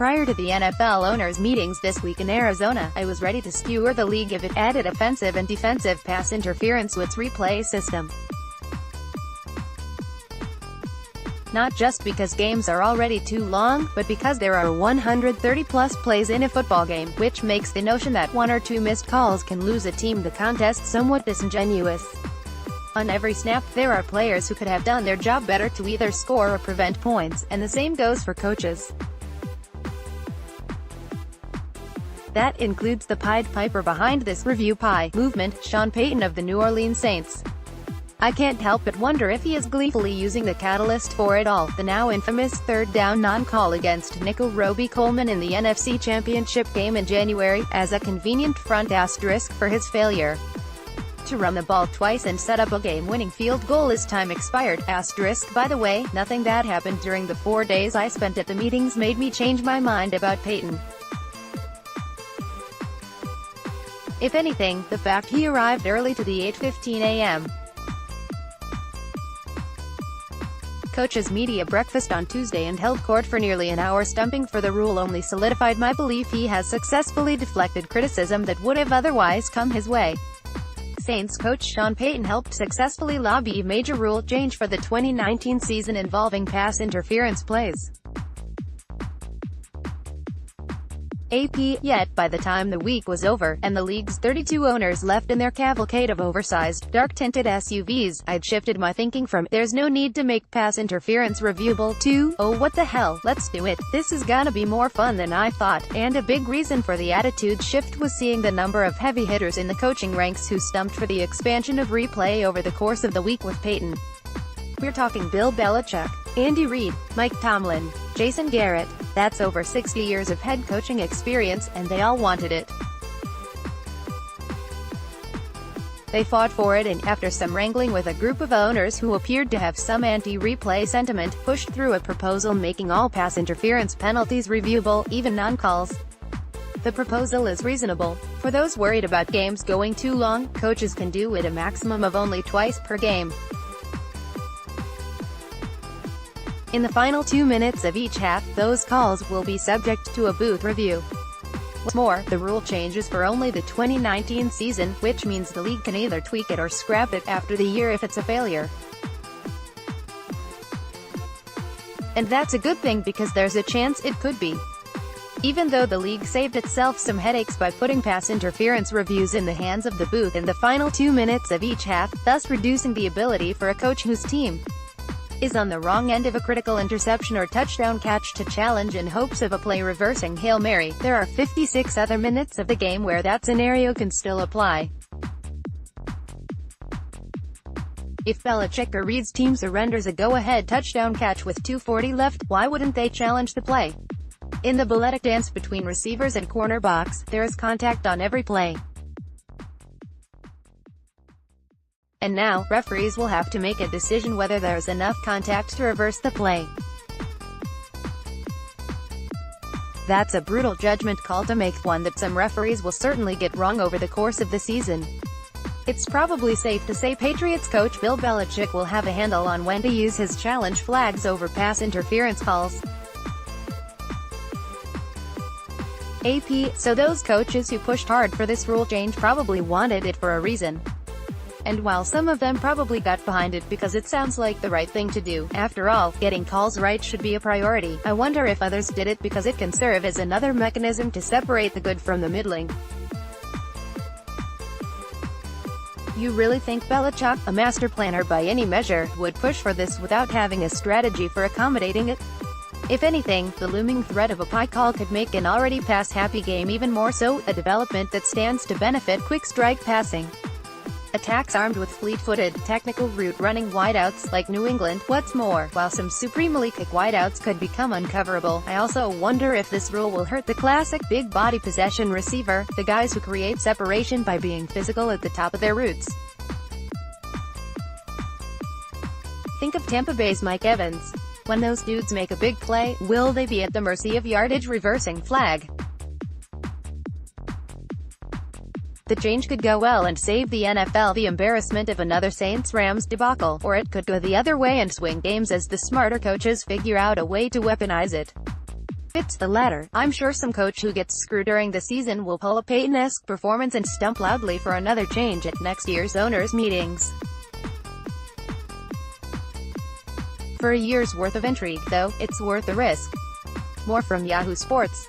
Prior to the NFL owners' meetings this week in Arizona, I was ready to skewer the league if it added offensive and defensive pass interference with its replay system. Not just because games are already too long, but because there are 130-plus plays in a football game, which makes the notion that one or two missed calls can lose a team the contest somewhat disingenuous. On every snap, there are players who could have done their job better to either score or prevent points, and the same goes for coaches. That includes the Pied Piper behind this "Review Pie" movement, Sean Payton of the New Orleans Saints. I can't help but wonder if he is gleefully using the catalyst for it all, the now infamous third-down non-call against Nico Roby-Coleman in the NFC Championship game in January, as a convenient front asterisk for his failure to run the ball twice and set up a game-winning field goal as time expired. Asterisk, by the way, nothing that happened during the 4 days I spent at the meetings made me change my mind about Payton. If anything, the fact he arrived early to the 8:15 a.m. coaches' media breakfast on Tuesday and held court for nearly an hour stumping for the rule only solidified my belief he has successfully deflected criticism that would have otherwise come his way. Saints coach Sean Payton helped successfully lobby a major rule change for the 2019 season involving pass interference plays. AP, yet, by the time the week was over, and the league's 32 owners left in their cavalcade of oversized, dark-tinted SUVs, I'd shifted my thinking from, "there's no need to make pass interference reviewable," to, "oh what the hell, let's do it, this is gonna be more fun than I thought." And a big reason for the attitude shift was seeing the number of heavy hitters in the coaching ranks who stumped for the expansion of replay over the course of the week with Payton. We're talking Bill Belichick, Andy Reid, Mike Tomlin, Jason Garrett. That's over 60 years of head coaching experience, and they all wanted it. They fought for it and, after some wrangling with a group of owners who appeared to have some anti-replay sentiment, pushed through a proposal making all pass interference penalties reviewable, even non-calls. The proposal is reasonable. For those worried about games going too long, coaches can do it a maximum of only twice per game. In the final 2 minutes of each half, those calls will be subject to a booth review. What's more, the rule changes for only the 2019 season, which means the league can either tweak it or scrap it after the year if it's a failure. And that's a good thing because there's a chance it could be. Even though the league saved itself some headaches by putting pass interference reviews in the hands of the booth in the final 2 minutes of each half, thus reducing the ability for a coach whose team is on the wrong end of a critical interception or touchdown catch to challenge in hopes of a play-reversing Hail Mary, there are 56 other minutes of the game where that scenario can still apply. If Belichick or Reid's team surrenders a go-ahead touchdown catch with 2:40 left, why wouldn't they challenge the play? In the balletic dance between receivers and cornerbacks, there is contact on every play. And now, referees will have to make a decision whether there's enough contact to reverse the play. That's a brutal judgment call to make, one that some referees will certainly get wrong over the course of the season. It's probably safe to say Patriots coach Bill Belichick will have a handle on when to use his challenge flags over pass interference calls. AP, so those coaches who pushed hard for this rule change probably wanted it for a reason. And while some of them probably got behind it because it sounds like the right thing to do, after all, getting calls right should be a priority, I wonder if others did it because it can serve as another mechanism to separate the good from the middling. You really think Belichick, a master planner by any measure, would push for this without having a strategy for accommodating it? If anything, the looming threat of a pie call could make an already pass-happy game even more so, a development that stands to benefit quick-strike passing attacks armed with fleet-footed, technical route-running wideouts like New England. What's more, while some supremely quick wideouts could become uncoverable, I also wonder if this rule will hurt the classic big-body possession receiver, the guys who create separation by being physical at the top of their routes. Think of Tampa Bay's Mike Evans. When those dudes make a big play, will they be at the mercy of yardage reversing flag? The change could go well and save the NFL the embarrassment of another Saints-Rams debacle, or it could go the other way and swing games as the smarter coaches figure out a way to weaponize it. It's the latter. I'm sure some coach who gets screwed during the season will pull a Peyton-esque performance and stump loudly for another change at next year's owners' meetings. For a year's worth of intrigue, though, it's worth the risk. More from Yahoo Sports.